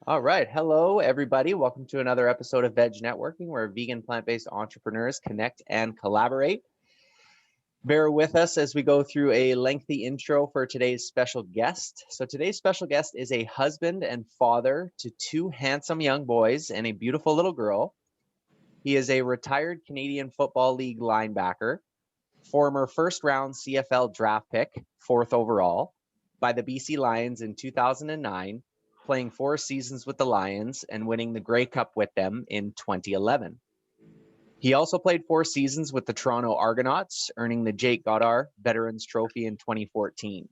All right. Hello, everybody. Welcome to another episode of Veg Networking, where vegan plant-based entrepreneurs connect and collaborate. Bear with us as we go through a lengthy intro for today's special guest. So today's special guest is a husband and father to two handsome young boys and a beautiful little girl. He is a retired Canadian Football League linebacker, former first-round CFL draft pick, 4th overall, by the BC Lions in 2009, playing 4 seasons with the Lions and winning the Grey Cup with them in 2011. He also played 4 seasons with the Toronto Argonauts, earning the Jake Goddard Veterans Trophy in 2014.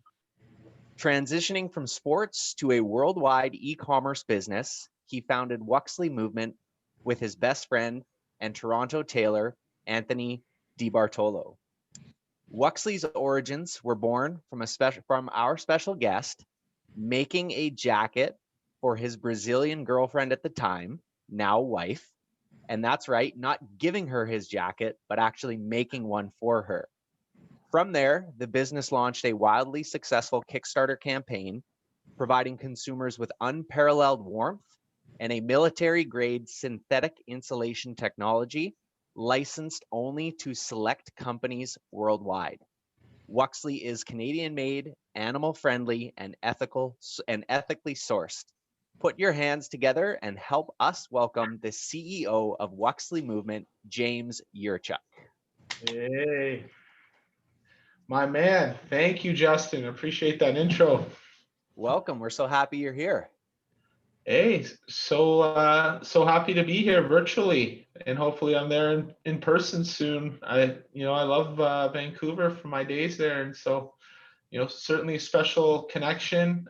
Transitioning from sports to a worldwide e-commerce business, he founded Wuxly Movement with his best friend and Toronto tailor, Anthony DiBartolo. Wuxly's origins were born from our special guest making a jacket for his Brazilian girlfriend at the time, now wife. And that's right, not giving her his jacket, but actually making one for her. From there, the business launched a wildly successful Kickstarter campaign, providing consumers with unparalleled warmth and a military-grade synthetic insulation technology licensed only to select companies worldwide. Wuxly is Canadian-made, animal-friendly, and ethically sourced. Put your hands together and help us welcome the CEO of Wuxly Movement, James Yurichuk. Hey, my man. Thank you, Justin. Appreciate that intro. Welcome. We're so happy you're here. Hey, so happy to be here virtually, and hopefully I'm there in person soon. I love Vancouver for my days there, and so certainly a special connection.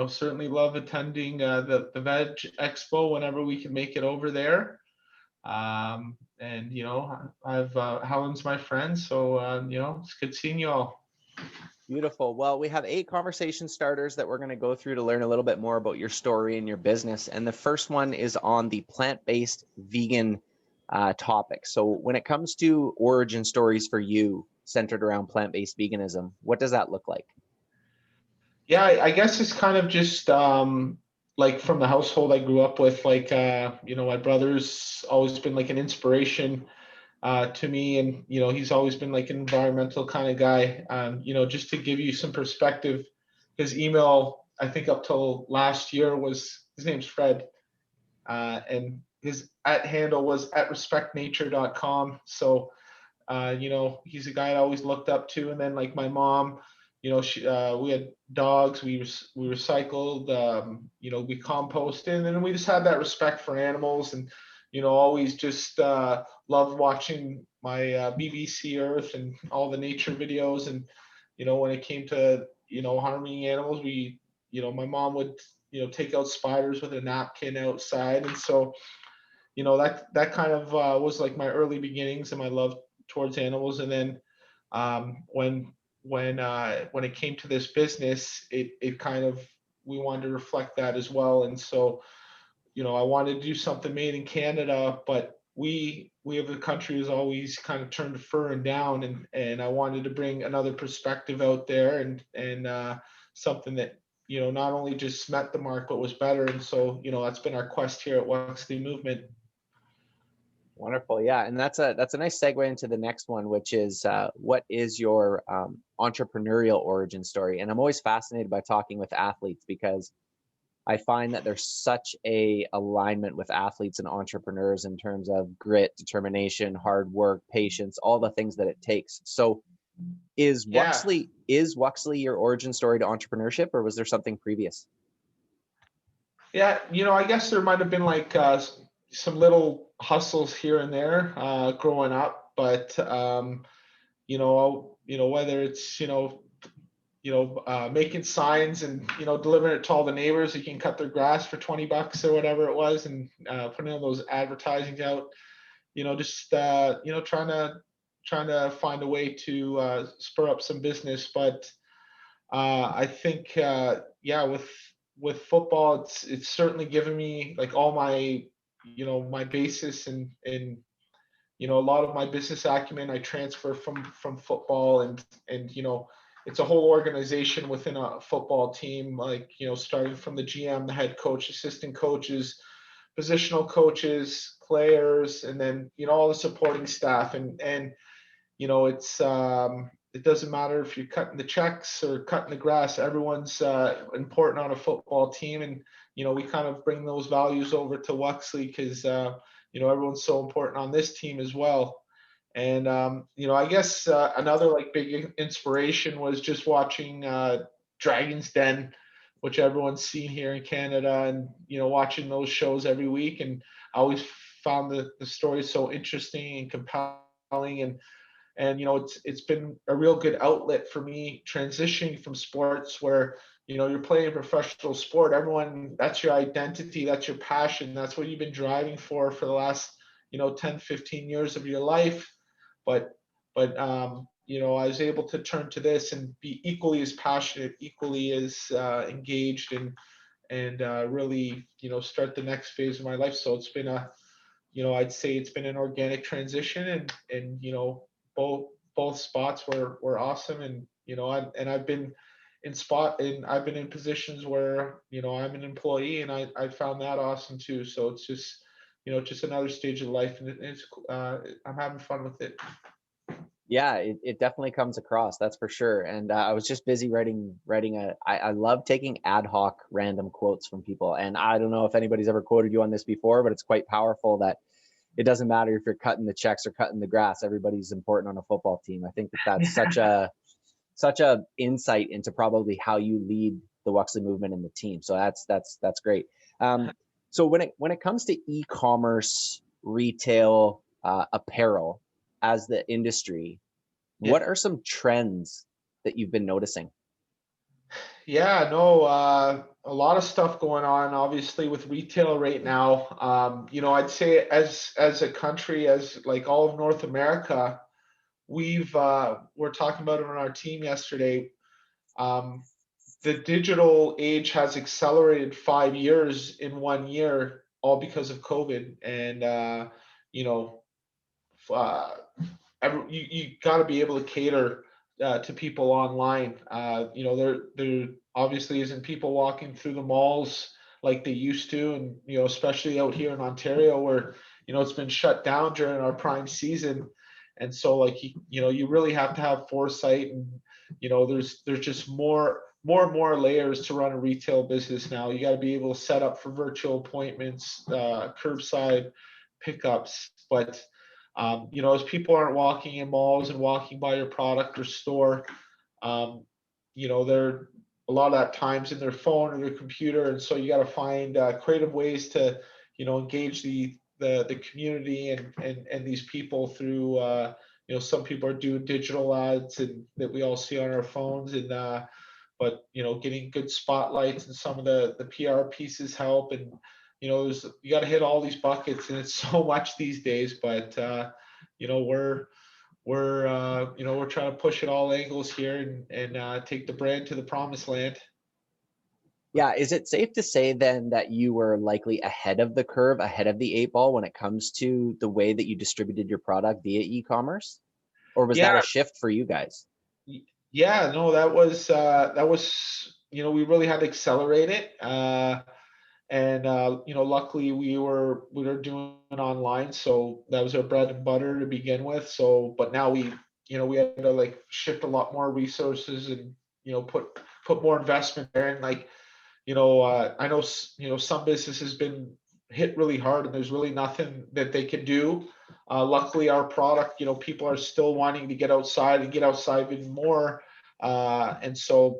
Certainly love attending the Veg Expo whenever we can make it over there. And I've Helen's my friend, so it's good seeing you all. Beautiful. Well, we have 8 conversation starters that we're going to go through to learn a little bit more about your story and your business. And the first one is on the plant-based vegan topic. So when it comes to origin stories for you centered around plant-based veganism, what does that look like? Yeah, I guess it's kind of just like from the household I grew up with. Like my brother's always been like an inspiration to me, and he's always been like an environmental kind of guy. Just to give you some perspective, his email I think up till last year was, his name's Fred, and his handle was @respectnature.com. So he's a guy I always looked up to. And then like my mom, we had dogs, we recycled, we composted, and then we just had that respect for animals. And always just loved watching my BBC Earth and all the nature videos. And when it came to harming animals, my mom would take out spiders with a napkin outside. And so that kind of was like my early beginnings and my love towards animals. And then when it came to this business, it kind of, we wanted to reflect that as well. And so I wanted to do something made in Canada, but we have a country has always kind of turned to fur and down, and I wanted to bring another perspective out there, and something that not only just met the mark but was better. And so that's been our quest here at Wuxly Movement. Wonderful. Yeah. And that's a nice segue into the next one, which is what is your entrepreneurial origin story? And I'm always fascinated by talking with athletes because I find that there's such a alignment with athletes and entrepreneurs in terms of grit, determination, hard work, patience, all the things that it takes. So is Wuxly your origin story to entrepreneurship, or was there something previous? Yeah, I guess there might have been like some little hustles here and there growing up, but whether it's making signs and delivering it to all the neighbors, you can cut their grass for $20 or whatever it was, and putting all those advertising out, just trying to find a way to spur up some business. But I think with football, it's certainly given me like all my my basis, and a lot of my business acumen I transfer from football. And it's a whole organization within a football team, like, starting from the GM, the head coach, assistant coaches, positional coaches, players, and then, all the supporting staff. And it doesn't matter if you're cutting the checks or cutting the grass. Everyone's important on a football team, and we kind of bring those values over to Wuxly because everyone's so important on this team as well. And I guess another like big inspiration was just watching Dragon's Den, which everyone's seen here in Canada, and watching those shows every week. And I always found the story so interesting and compelling, and it's been a real good outlet for me transitioning from sports where you're playing a professional sport. Everyone, that's your identity, that's your passion, that's what you've been driving for the last 10, 15 years of your life. But I was able to turn to this and be equally as passionate, equally as engaged, and really start the next phase of my life. So it's been I'd say it's been an organic transition, and both spots were awesome. And I've been I've been in positions where I'm an employee, and I found that awesome too. So it's just just another stage of life, and it's I'm having fun with it. Yeah, it definitely comes across, that's for sure. And I was just busy writing I love taking ad hoc random quotes from people. And I don't know if anybody's ever quoted you on this before, but it's quite powerful that it doesn't matter if you're cutting the checks or cutting the grass, everybody's important on a football team. I think that's such a insight into probably how you lead the Wuxly movement and the team. So that's great. So when it comes to e-commerce, retail, apparel as the industry, what are some trends that you've been noticing? Yeah, no, a lot of stuff going on, obviously, with retail right now. I'd say as a country, as like all of North America, we're talking about it on our team yesterday. Um, the digital age has accelerated 5 years in 1 year, all because of COVID. And you know, uh, you got to be able to cater to people online. There obviously isn't people walking through the malls like they used to, and especially out here in Ontario where it's been shut down during our prime season. And so like you really have to have foresight, and there's just more and more layers to run a retail business now. You got to be able to set up for virtual appointments, curbside pickups. But as people aren't walking in malls and walking by your product or store, they're a lot of that times in their phone or their computer, and so you got to find creative ways to engage the community and these people through some people are doing digital ads and that we all see on our phones, and but getting good spotlights and some of the PR pieces help. And you got to hit all these buckets, and it's so much these days. But we're trying to push at all angles here, and take the brand to the promised land. Yeah, is it safe to say then that you were likely ahead of the curve, ahead of the eight ball when it comes to the way that you distributed your product via e-commerce? Or was that Yeah, a shift for you guys? yeah, no, that was we really had to accelerate it. And luckily we were doing it online, so that was our bread and butter to begin with. So but now we had to like shift a lot more resources, and put more investment there. And like I know some businesses been hit really hard, and there's really nothing that they can do. Luckily our product, people are still wanting to get outside and get outside even more. And so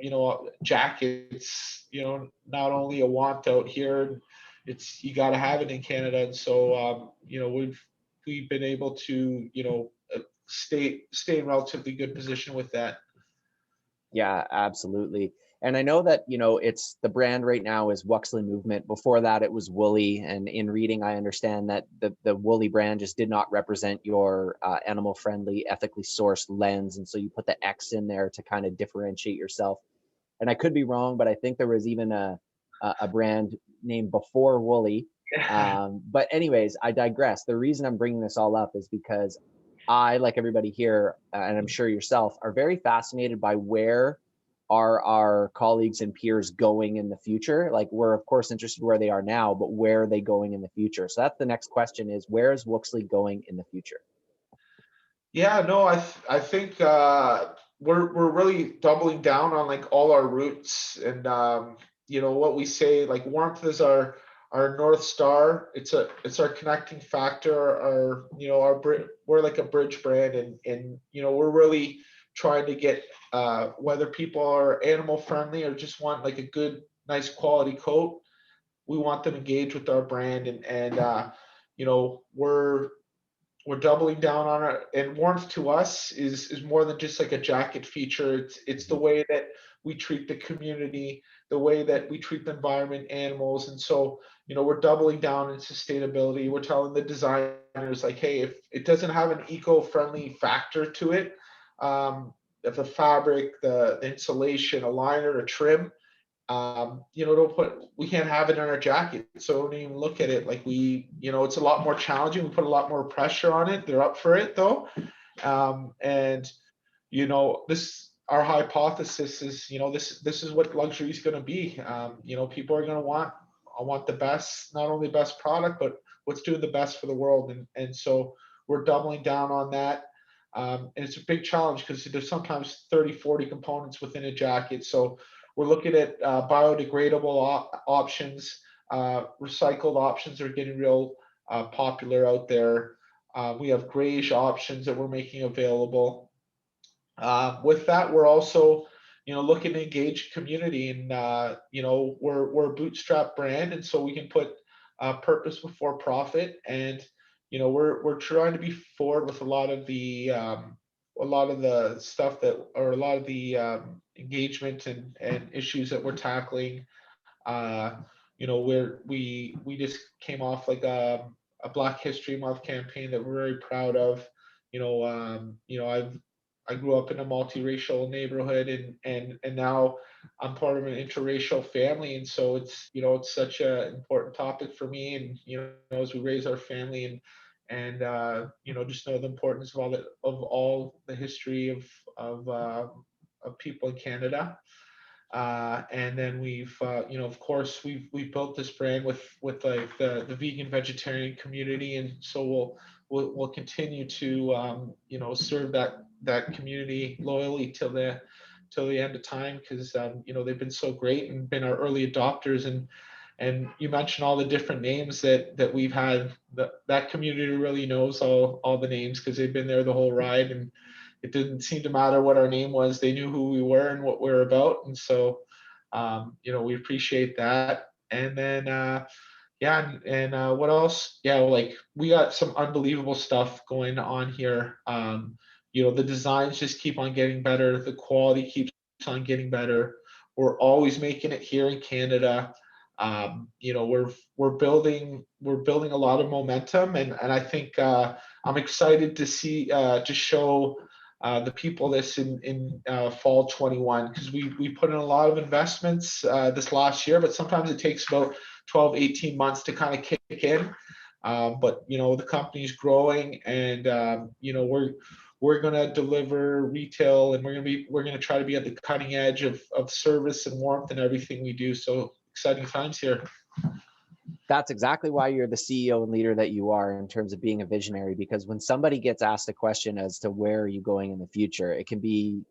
jackets, not only a want out here, it's you got to have it in Canada. And so we've been able to stay in relatively good position with that. Yeah, absolutely. And I know that, it's the brand right now is Wuxly Movement. Before that, it was Woolly. And in reading, I understand that the Woolly brand just did not represent your animal friendly, ethically sourced lens. And so you put the X in there to kind of differentiate yourself. And I could be wrong, but I think there was even a brand named before Woolly. But anyways, I digress. The reason I'm bringing this all up is because I, like everybody here, and I'm sure yourself, are very fascinated by where are our colleagues and peers going in the future. Like, we're of course interested where they are now, but where are they going in the future? So that's the next question: is where is Wuxly going in the future? Yeah, no, I think we're really doubling down on like all our roots, and what we say, like warmth is our North Star. It's our connecting factor. We're like a bridge brand, and we're really trying to get whether people are animal friendly or just want like a good, nice quality coat, we want them engaged with our brand, and we're doubling down on it. And warmth to us is more than just like a jacket feature. It's the way that we treat the community, the way that we treat the environment, animals. And so, we're doubling down in sustainability. We're telling the designers like, hey, if it doesn't have an eco-friendly factor to it, if the fabric, the insulation, a liner, a trim, we can't have it in our jacket. So don't even look at it like it's a lot more challenging. We put a lot more pressure on it. They're up for it though. And this, our hypothesis is, this is what luxury is going to be. People are going to want the best, not only best product, but what's doing the best for the world. And so we're doubling down on that. And it's a big challenge because there's sometimes 30, 40 components within a jacket. So we're looking at biodegradable options. Recycled options are getting real popular out there. We have grayish options that we're making available. With that, we're also, looking to engage community, and we're a bootstrap brand, and so we can put purpose before profit, and we're trying to be forward with a lot of the stuff that, or a lot of the engagement and issues that we're tackling. We just came off like a Black History Month campaign that we're very proud of. I grew up in a multiracial neighborhood, and now I'm part of an interracial family, and so it's such an important topic for me. And as we raise our family, and just know the importance of all the history of people in Canada. And then of course, we've built this brand with like the vegan vegetarian community, and so we'll continue to serve that community loyally till the end of time, because they've been so great and been our early adopters. And you mentioned all the different names that we've had. That community really knows all the names because they've been there the whole ride, and it didn't seem to matter what our name was. They knew who we were and what we were about. And so, we appreciate that. And then, what else? Yeah, like we got some unbelievable stuff going on here. The designs just keep on getting better. The quality keeps on getting better. We're always making it here in Canada. We're building a lot of momentum, and I think I'm excited to see to show the people this in fall 21, because we put in a lot of investments this last year, but sometimes it takes about 12, 18 months to kind of kick in. But the company's growing, and we're going to deliver retail, and we're going to try to be at the cutting edge of service and warmth and everything we do. So exciting times here. That's exactly why you're the CEO and leader that you are, in terms of being a visionary, because when somebody gets asked a question as to where are you going in the future, it can be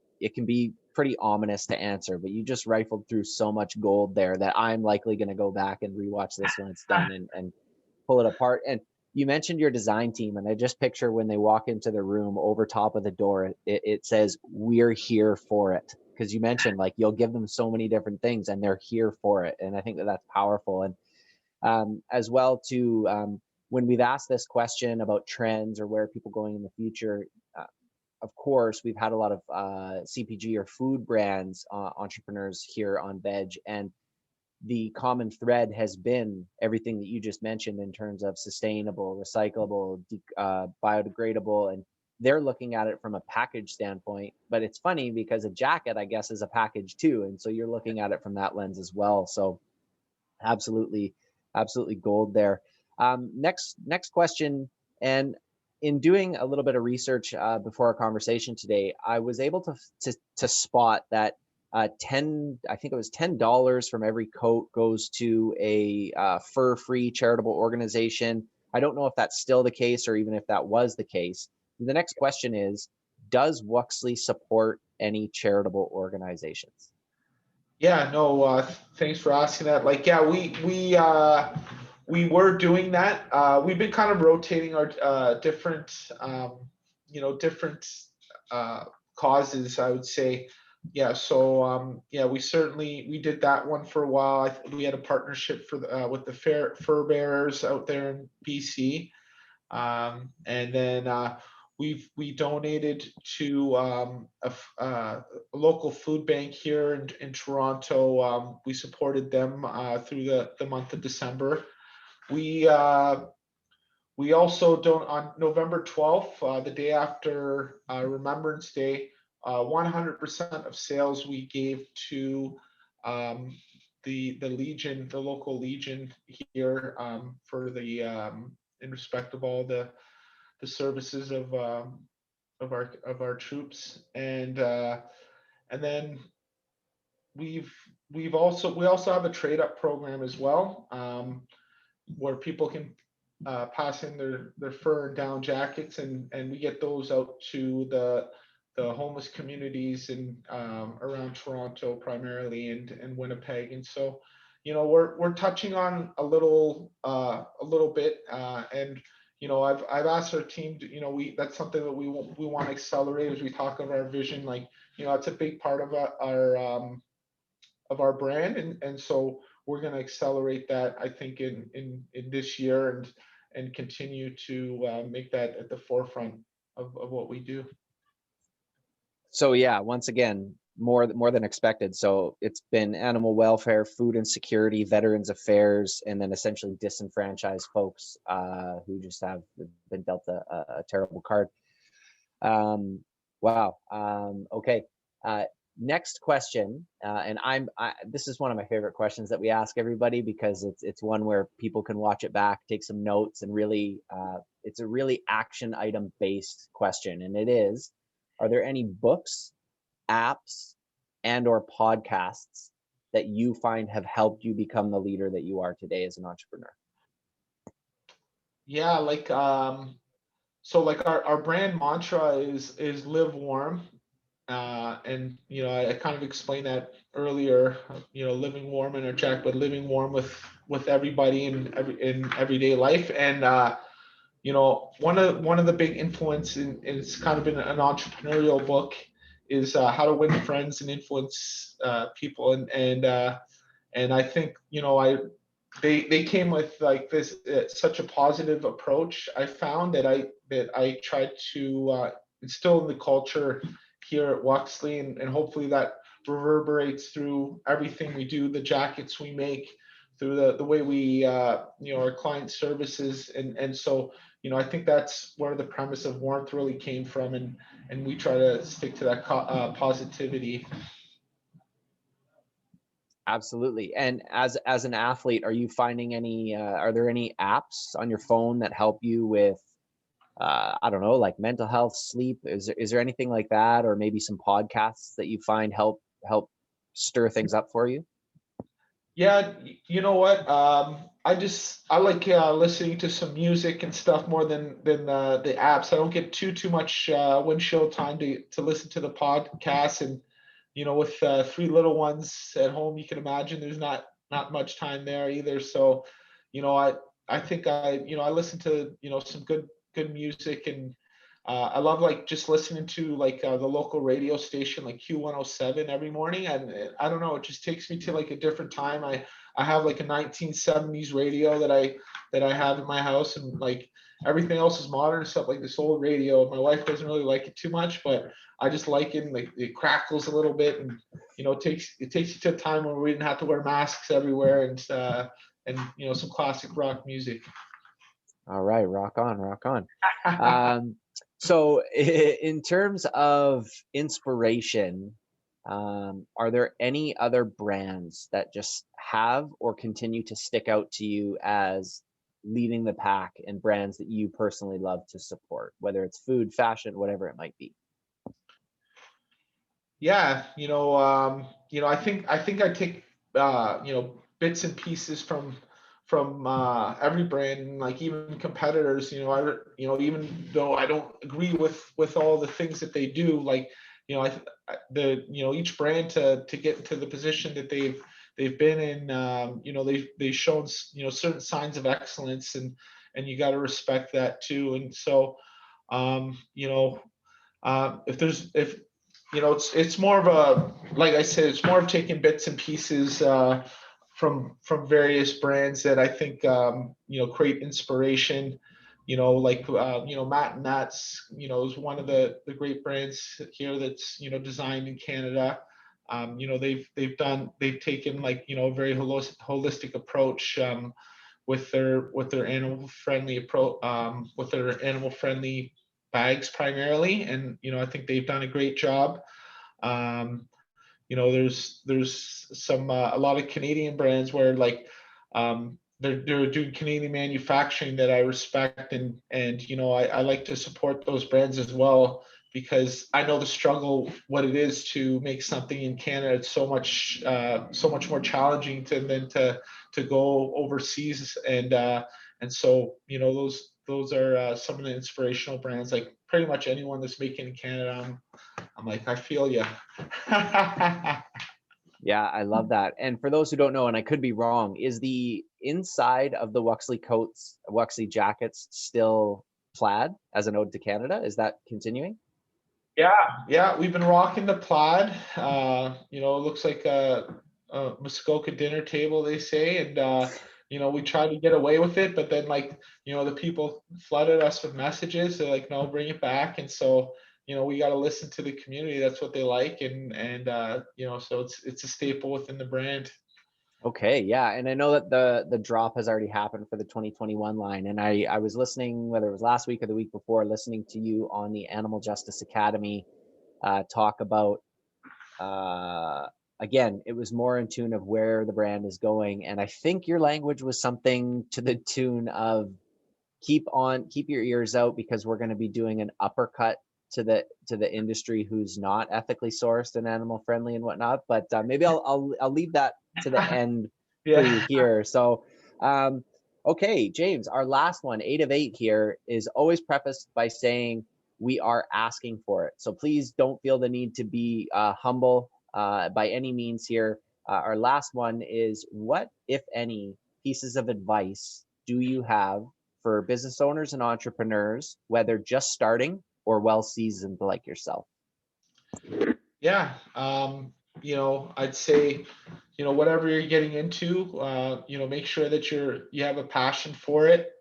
pretty ominous to answer, but you just rifled through so much gold there that I'm likely going to go back and rewatch this when it's done and pull it apart. And you mentioned your design team, and I just picture when they walk into the room, over top of the door, it says, "We're here for it." Because you mentioned like you'll give them so many different things and they're here for it. And I think that that's powerful. And as well to when we've asked this question about trends or where are people going in the future, of course, we've had a lot of CPG or food brands entrepreneurs here on Veg, and the common thread has been everything that you just mentioned in terms of sustainable, recyclable, biodegradable, and they're looking at it from a package standpoint. But it's funny because a jacket, I guess, is a package too, and so you're looking at it from that lens as well. So absolutely gold there. Next question, and in doing a little bit of research before our conversation today, I was able to spot that I think it was $10 from every coat goes to a fur-free charitable organization. I don't know if that's still the case or even if that was the case. The next question is, does Wuxly support any charitable organizations? Yeah, no, thanks for asking that. Like, yeah, we were doing that. We've been kind of rotating our different, different uh, causes, I would say. Yeah, so yeah, we did that one for a while. We had a partnership with the fur bearers out there in BC, and then we donated to a local food bank here in Toronto. We supported them through the month of December. We we also don't on November 12th, the day after Remembrance Day, 100% of sales we gave to the Legion, the local Legion here, for the in respect of all the services of our troops, and then we also have a trade up program as well, where people can pass in their fur and down jackets, and we get those out to the homeless communities in around Toronto primarily, and Winnipeg. And so, we're touching on a little bit, and I've asked our team to, that's something that we want to accelerate as we talk of our vision. Like, it's a big part of our brand, and so we're going to accelerate that, I think, in this year, and continue to make that at the forefront of what we do. So yeah, once again, more than expected. So it's been animal welfare, food insecurity, veterans affairs, and then essentially disenfranchised folks who just have been dealt a terrible card. Wow. Okay. Next question, and this is one of my favorite questions that we ask everybody, because it's one where people can watch it back, take some notes, and really, it's a really action item based question, and it is: are there any books, apps, and or podcasts that you find have helped you become the leader that you are today as an entrepreneur? Yeah, like so like our brand mantra is live warm. And I kind of explained that earlier. Living warm in our jacket, but living warm with everybody in everyday life. And one of the big influence, and it's kind of been an entrepreneurial book, is How to Win Friends and Influence People. And I think, they came with like this such a positive approach. I found that I tried to instill in the culture here at Wuxly, and hopefully that reverberates through everything we do, the jackets we make, through the way we our client services, and so I think that's where the premise of warmth really came from, and we try to stick to that positivity. Absolutely. And as an athlete, are you finding are there any apps on your phone that help you with, I don't know, like mental health, sleep? Is there anything like that, or maybe some podcasts that you find help stir things up for you? Yeah, you know what? I like listening to some music and stuff more than the apps. I don't get too much windshield time to listen to the podcast, and with three little ones at home, you can imagine there's not much time there either. So, I think I listen to some good music, and I love like just listening to like the local radio station like Q107 every morning, and I don't know, it just takes me to like a different time. I have like a 1970s radio that I have in my house, and like everything else is modern stuff, like this old radio. My wife doesn't really like it too much, but I just like it, and like it crackles a little bit, and it takes you to a time when we didn't have to wear masks everywhere, and some classic rock music. All right, rock on, rock on. So in terms of inspiration, are there any other brands that just have or continue to stick out to you as leading the pack and brands that you personally love to support, whether it's food, fashion, whatever it might be? Yeah, I think I take bits and pieces from every brand, and like even competitors. Even though I don't agree with all the things that they do, like each brand to get to the position that they've been in, they've shown certain signs of excellence, and you got to respect that too. And so if it's more of a, like I said, it's more of taking bits and pieces from various brands that I think create inspiration. Matt and Nats is one of the great brands here that's designed in Canada. They've taken a very holistic approach with their animal friendly approach, with their animal friendly bags primarily, and I think they've done a great job. There's some a lot of Canadian brands where they're doing Canadian manufacturing that I respect, and I like to support those brands as well, because I know the struggle, what it is to make something in Canada. It's so much more challenging than to go overseas, and so those are some of the inspirational brands. Like pretty much anyone that's making in Canada, I'm like, I feel you. Yeah, I love that. And for those who don't know, and I could be wrong, is the inside of the Wuxly coats, Wuxly jackets, still plaid as an ode to Canada? Is that continuing? Yeah, we've been rocking the plaid. It looks like a Muskoka dinner table, they say, and we tried to get away with it, but then the people flooded us with messages. They're like, no, bring it back, and so we got to listen to the community. That's what they like, and so it's a staple within the brand. Okay, yeah, and I know that the drop has already happened for the 2021 line, and I was listening, whether it was last week or the week before, listening to you on the Animal Justice Academy talk about again, it was more in tune of where the brand is going, and I think your language was something to the tune of keep your ears out, because we're going to be doing an uppercut to the industry who's not ethically sourced and animal friendly and whatnot. But maybe I'll leave that to the end for you Yeah. here. So okay, James, our last one, 8 of 8 here, is always prefaced by saying we are asking for it. So please don't feel the need to be humble by any means here. Our last one is, what, if any, pieces of advice do you have for business owners and entrepreneurs, whether just starting or well seasoned like yourself? Yeah. I'd say, whatever you're getting into, make sure that you have a passion for it,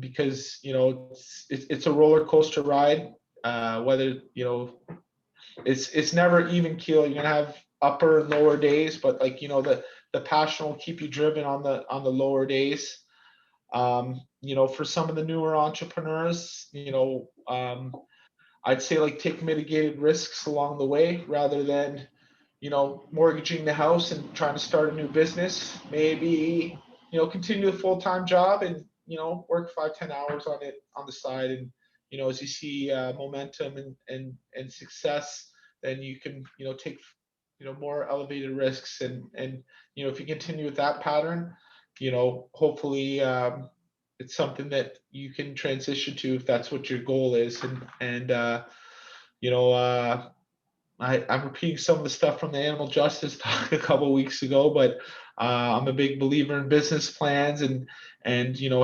because it's a roller coaster ride. Whether it's never even keel. You're gonna have upper and lower days, but the passion will keep you driven on the lower days. For some of the newer entrepreneurs, I'd say take mitigated risks along the way, rather than mortgaging the house and trying to start a new business. Maybe continue a full-time job and work 5-10 hours on it on the side, and as you see momentum and success, then you can take more elevated risks, and if you continue with that pattern, hopefully it's something that you can transition to if that's what your goal is. And you know I'm repeating some of the stuff from the animal justice talk a couple of weeks ago, but I'm a big believer in business plans, and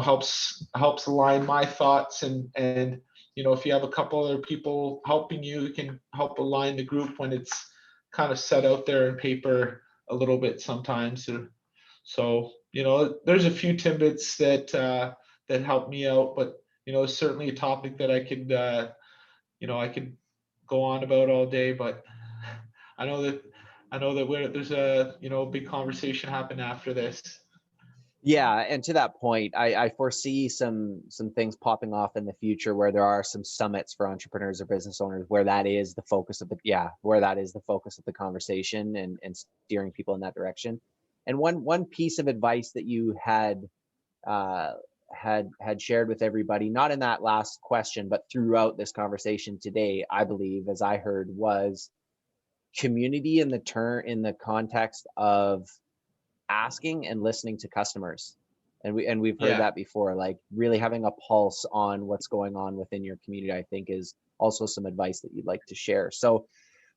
helps align my thoughts, and if you have a couple other people helping you, you can help align the group when it's kind of set out there in paper a little bit sometimes. So there's a few tidbits that help me out, but it's certainly a topic that I could go on about all day, but I know that there's a big conversation happen after this. Yeah, and to that point, I foresee some things popping off in the future where there are some summits for entrepreneurs or business owners where that is the focus of the conversation, and steering people in that direction. And one piece of advice that you had had shared with everybody, not in that last question, but throughout this conversation today, I believe, as I heard, was community in the context of asking and listening to customers. And we've heard that before, like really having a pulse on what's going on within your community, I think is also some advice that you'd like to share. So,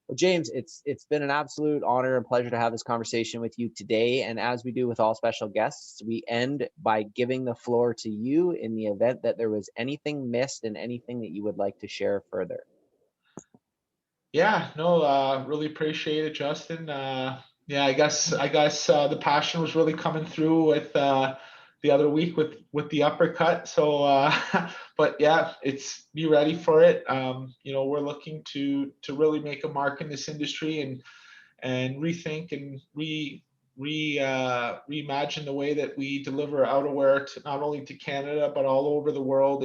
well, James, it's been an absolute honor and pleasure to have this conversation with you today. And as we do with all special guests, we end by giving the floor to you in the event that there was anything missed and anything that you would like to share further. Yeah, no, really appreciate it, Justin. Yeah, I guess the passion was really coming through with the other week with the uppercut. So, but yeah, it's be ready for it. We're looking to really make a mark in this industry and rethink and reimagine the way that we deliver outerwear to not only to Canada but all over the world.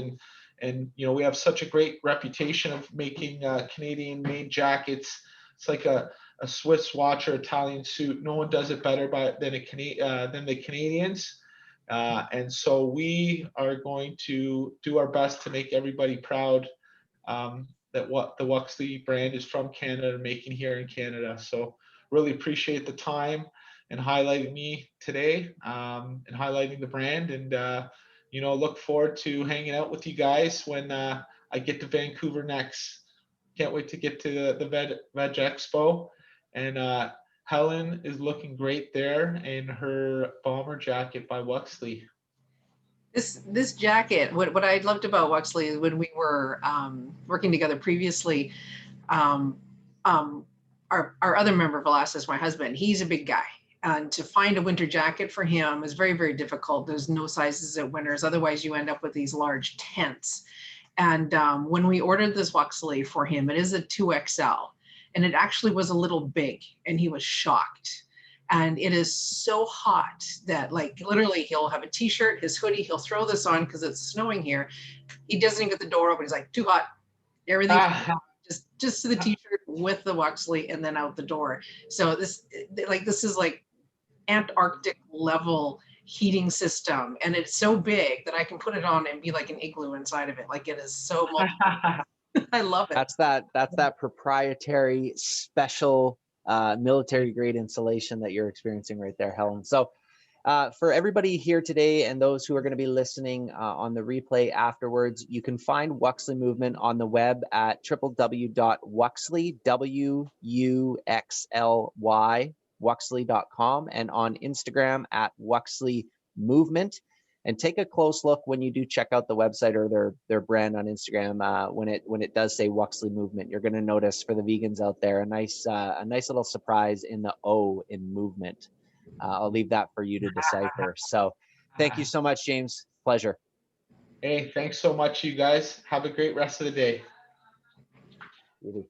And we have such a great reputation of making Canadian-made jackets. It's like a Swiss watch or Italian suit. No one does it better than the Canadians. And so we are going to do our best to make everybody proud that what the Wuxly brand is from Canada and making here in Canada. So really appreciate the time and highlighting me today and highlighting the brand. And look forward to hanging out with you guys when I get to Vancouver next. Can't wait to get to the Veg Expo. And Helen is looking great there in her bomber jacket by Wuxly. This jacket, what I loved about Wuxly when we were working together previously, our other member, Velasquez, my husband, he's a big guy. And to find a winter jacket for him is very, very difficult. There's no sizes at Winners. Otherwise, you end up with these large tents. And when we ordered this Wuxly for him, it is a 2XL. And it actually was a little big. And he was shocked. And it is so hot that, like, literally he'll have a t-shirt, his hoodie, he'll throw this on because it's snowing here. He doesn't even get the door open. He's like, too hot. Everything just to the t-shirt with the Wuxly and then out the door. So this is like Antarctic level heating system, and it's so big that I can put it on and be like an igloo inside of it. Like, it is so I love it. That's that proprietary special military grade insulation that you're experiencing right there, Helen. So for everybody here today and those who are going to be listening on the replay afterwards, you can find Wuxly Movement on the web at www.wuxly, Wuxly.com, and on Instagram at Wuxly Movement. And take a close look when you do check out the website or their brand on Instagram. When it does say Wuxly Movement, you're going to notice, for the vegans out there, a nice little surprise in the O in movement. I'll leave that for you to decipher. So thank you so much, James. Pleasure. Hey, thanks so much, you guys. Have a great rest of the day. You too.